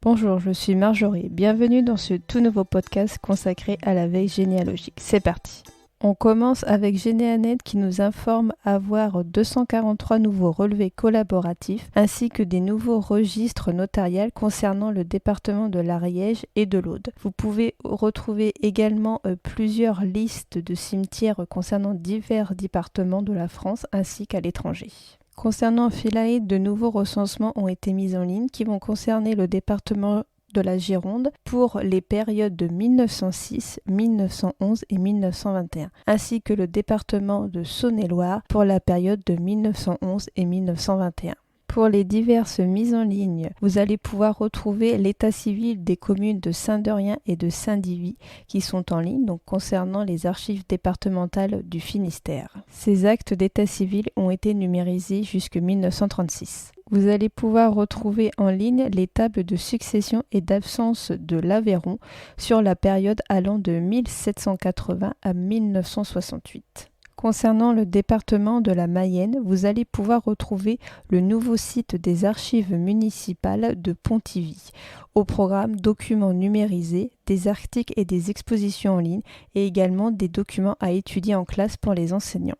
Bonjour, je suis Marjorie. Bienvenue dans ce tout nouveau podcast consacré à la veille généalogique. C'est parti. On commence avec Généanet qui nous informe avoir 243 nouveaux relevés collaboratifs ainsi que des nouveaux registres notariales concernant le département de l'Ariège et de l'Aude. Vous pouvez retrouver également plusieurs listes de cimetières concernant divers départements de la France ainsi qu'à l'étranger. Concernant Philae, de nouveaux recensements ont été mis en ligne qui vont concerner le département de la Gironde pour les périodes de 1906, 1911 et 1921, ainsi que le département de Saône-et-Loire pour la période de 1911 et 1921. Pour les diverses mises en ligne, vous allez pouvoir retrouver l'état civil des communes de Saint-Deurien et de Saint-Divy qui sont en ligne, donc concernant les archives départementales du Finistère. Ces actes d'état civil ont été numérisés jusqu'en 1936. Vous allez pouvoir retrouver en ligne les tables de succession et d'absence de l'Aveyron sur la période allant de 1780 à 1968. Concernant le département de la Mayenne, vous allez pouvoir retrouver le nouveau site des archives municipales de Pontivy. Au programme documents numérisés, des articles et des expositions en ligne et également des documents à étudier en classe pour les enseignants.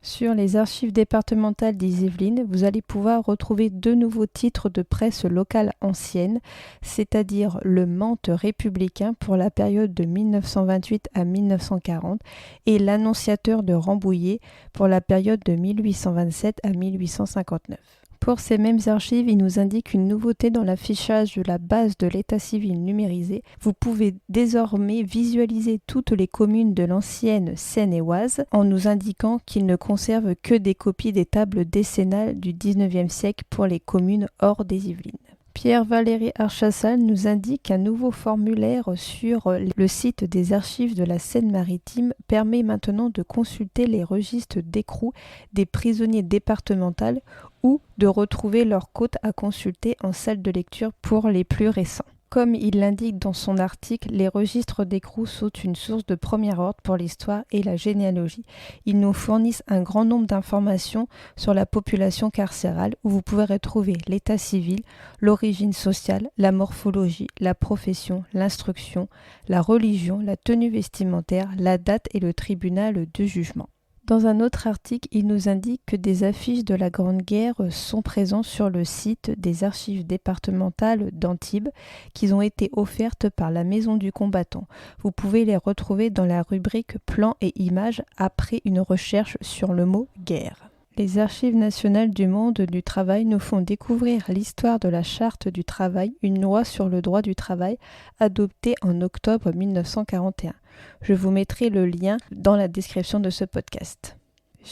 Sur les archives départementales des Yvelines, vous allez pouvoir retrouver deux nouveaux titres de presse locale ancienne, c'est-à-dire le Mantes républicain pour la période de 1928 à 1940 et l'Annonciateur de Rambouillet pour la période de 1827 à 1859. Pour ces mêmes archives, il nous indique une nouveauté dans l'affichage de la base de l'état civil numérisé. Vous pouvez désormais visualiser toutes les communes de l'ancienne Seine-et-Oise en nous indiquant qu'il ne conserve que des copies des tables décennales du 19e siècle pour les communes hors des Yvelines. Pierre-Valéry Archassal nous indique qu'un nouveau formulaire sur le site des archives de la Seine-Maritime permet maintenant de consulter les registres d'écrou des prisonniers départementaux ou de retrouver leurs côtes à consulter en salle de lecture pour les plus récents. Comme il l'indique dans son article, les registres d'écrou sont une source de premier ordre pour l'histoire et la généalogie. Ils nous fournissent un grand nombre d'informations sur la population carcérale où vous pouvez retrouver l'état civil, l'origine sociale, la morphologie, la profession, l'instruction, la religion, la tenue vestimentaire, la date et le tribunal de jugement. Dans un autre article, il nous indique que des affiches de la Grande Guerre sont présentes sur le site des archives départementales d'Antibes qui ont été offertes par la Maison du Combattant. Vous pouvez les retrouver dans la rubrique Plans et images après une recherche sur le mot guerre. Les Archives nationales du monde du travail nous font découvrir l'histoire de la Charte du travail, une loi sur le droit du travail adoptée en octobre 1941. Je vous mettrai le lien dans la description de ce podcast.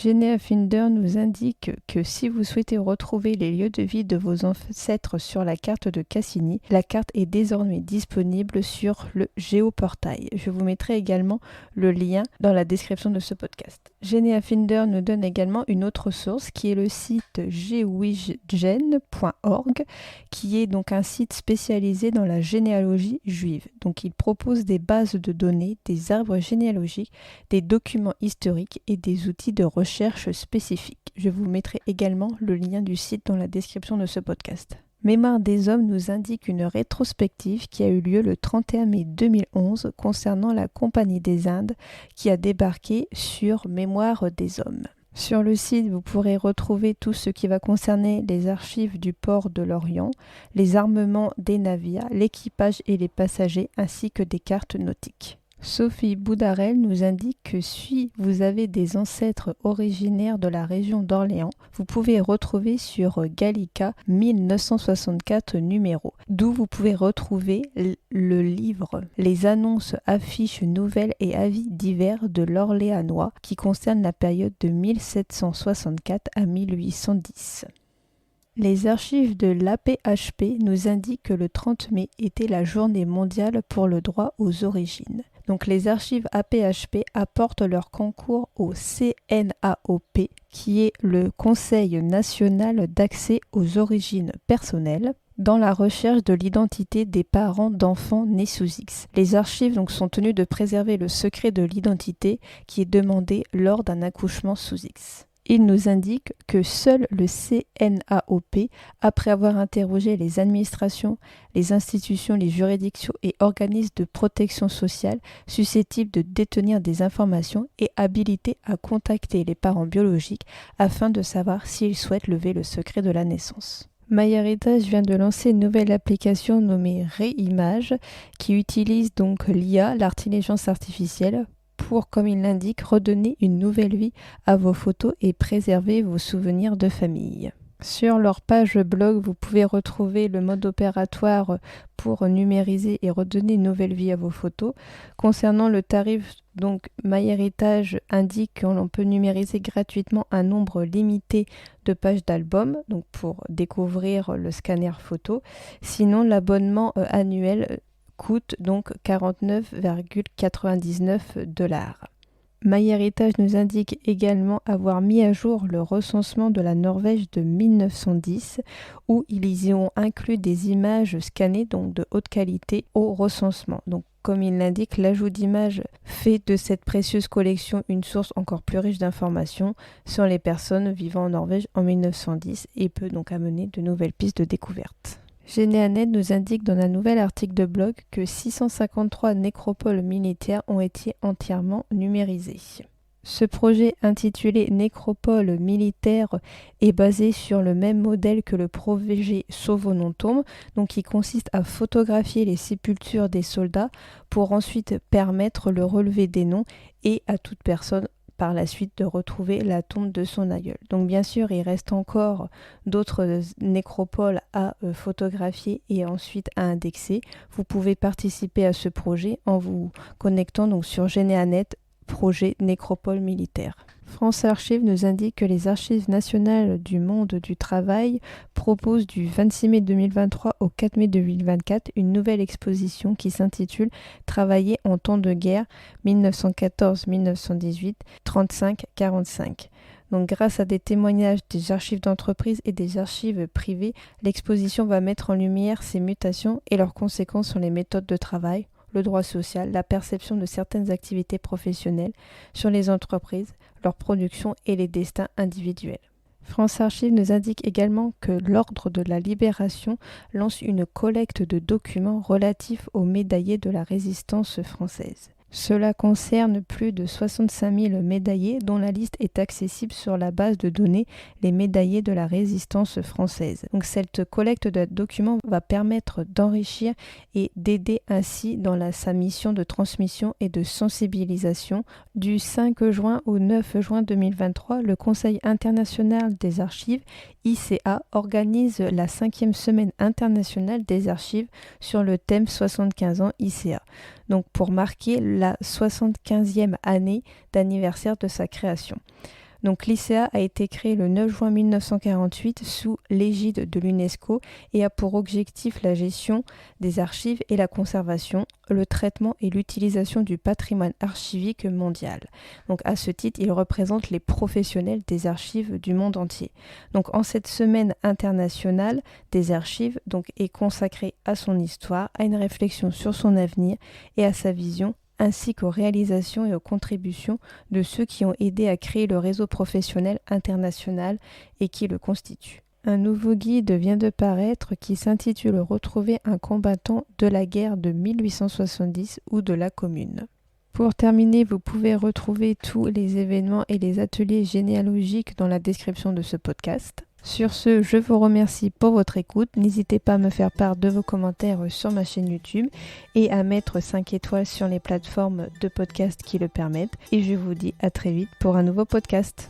Geneafinder nous indique que si vous souhaitez retrouver les lieux de vie de vos ancêtres sur la carte de Cassini, la carte est désormais disponible sur le Géoportail. Je vous mettrai également le lien dans la description de ce podcast. Geneafinder nous donne également une autre source qui est le site gewiggen.org qui est donc un site spécialisé dans la généalogie juive. Donc il propose des bases de données, des arbres généalogiques, des documents historiques et des outils de recherche spécifiques. Je vous mettrai également le lien du site dans la description de ce podcast. Mémoire des hommes nous indique une rétrospective qui a eu lieu le 31 mai 2011 concernant la Compagnie des Indes qui a débarqué sur Mémoire des hommes. Sur le site, vous pourrez retrouver tout ce qui va concerner les archives du port de l'Orient, les armements des navires, l'équipage et les passagers ainsi que des cartes nautiques. Sophie Boudarel nous indique que si vous avez des ancêtres originaires de la région d'Orléans, vous pouvez retrouver sur Gallica 1964 numéros, d'où vous pouvez retrouver le livre Les annonces, affiches, nouvelles et avis divers de l'Orléanois qui concerne la période de 1764 à 1810. Les archives de l'APHP nous indiquent que le 30 mai était la journée mondiale pour le droit aux origines. Donc les archives APHP apportent leur concours au CNAOP, qui est le Conseil national d'accès aux origines personnelles, dans la recherche de l'identité des parents d'enfants nés sous X. Les archives donc sont tenues de préserver le secret de l'identité qui est demandé lors d'un accouchement sous X. Il nous indique que seul le CNAOP, après avoir interrogé les administrations, les institutions, les juridictions et organismes de protection sociale susceptibles de détenir des informations, est habilité à contacter les parents biologiques afin de savoir s'ils souhaitent lever le secret de la naissance. MyHéritage vient de lancer une nouvelle application nommée Réimage qui utilise donc l'IA, l'intelligence artificielle, pour, comme il l'indique, redonner une nouvelle vie à vos photos et préserver vos souvenirs de famille. Sur leur page blog, vous pouvez retrouver le mode opératoire pour numériser et redonner une nouvelle vie à vos photos. Concernant le tarif, donc MyHéritage indique qu'on peut numériser gratuitement un nombre limité de pages d'albums, donc pour découvrir le scanner photo. Sinon, l'abonnement annuel coûte donc 49,99 $. MyHéritage nous indique également avoir mis à jour le recensement de la Norvège de 1910 où ils y ont inclus des images scannées donc de haute qualité au recensement. Donc comme il l'indique, l'ajout d'images fait de cette précieuse collection une source encore plus riche d'informations sur les personnes vivant en Norvège en 1910 et peut donc amener de nouvelles pistes de découverte. Généanet nous indique dans un nouvel article de blog que 653 nécropoles militaires ont été entièrement numérisées. Ce projet intitulé Nécropole militaire est basé sur le même modèle que le projet Sauvo-non-tombe, donc qui consiste à photographier les sépultures des soldats pour ensuite permettre le relevé des noms et à toute personne par la suite de retrouver la tombe de son aïeul. Donc bien sûr, il reste encore d'autres nécropoles à photographier et ensuite à indexer. Vous pouvez participer à ce projet en vous connectant donc sur Généanet, projet Nécropole militaire. France Archives nous indique que les Archives nationales du monde du travail proposent du 26 mai 2023 au 4 mai 2024 une nouvelle exposition qui s'intitule « Travailler en temps de guerre 1914-1918, 35-45 ». Donc grâce à des témoignages des archives d'entreprise et des archives privées, l'exposition va mettre en lumière ces mutations et leurs conséquences sur les méthodes de travail, le droit social, la perception de certaines activités professionnelles sur les entreprises, leur production et les destins individuels. France Archives nous indique également que l'Ordre de la Libération lance une collecte de documents relatifs aux médaillés de la résistance française. Cela concerne plus de 65 000 médaillés dont la liste est accessible sur la base de données Les médaillés de la résistance française. Donc cette collecte de documents va permettre d'enrichir et d'aider ainsi dans sa mission de transmission et de sensibilisation. Du 5 juin au 9 juin 2023, le Conseil international des archives, ICA, organise la 5e semaine internationale des archives sur le thème 75 ans ICA. Donc pour marquer la 75e année d'anniversaire de sa création. Donc l'ICA a été créé le 9 juin 1948 sous l'égide de l'UNESCO et a pour objectif la gestion des archives et la conservation, le traitement et l'utilisation du patrimoine archivique mondial. Donc à ce titre, il représente les professionnels des archives du monde entier. Donc en cette semaine internationale des archives donc, est consacrée à son histoire, à une réflexion sur son avenir et à sa vision, ainsi qu'aux réalisations et aux contributions de ceux qui ont aidé à créer le réseau professionnel international et qui le constitue. Un nouveau guide vient de paraître qui s'intitule « Retrouver un combattant de la guerre de 1870 ou de la Commune ». Pour terminer, vous pouvez retrouver tous les événements et les ateliers généalogiques dans la description de ce podcast. Sur ce, je vous remercie pour votre écoute. N'hésitez pas à me faire part de vos commentaires sur ma chaîne YouTube et à mettre 5 étoiles sur les plateformes de podcast qui le permettent. Et je vous dis à très vite pour un nouveau podcast.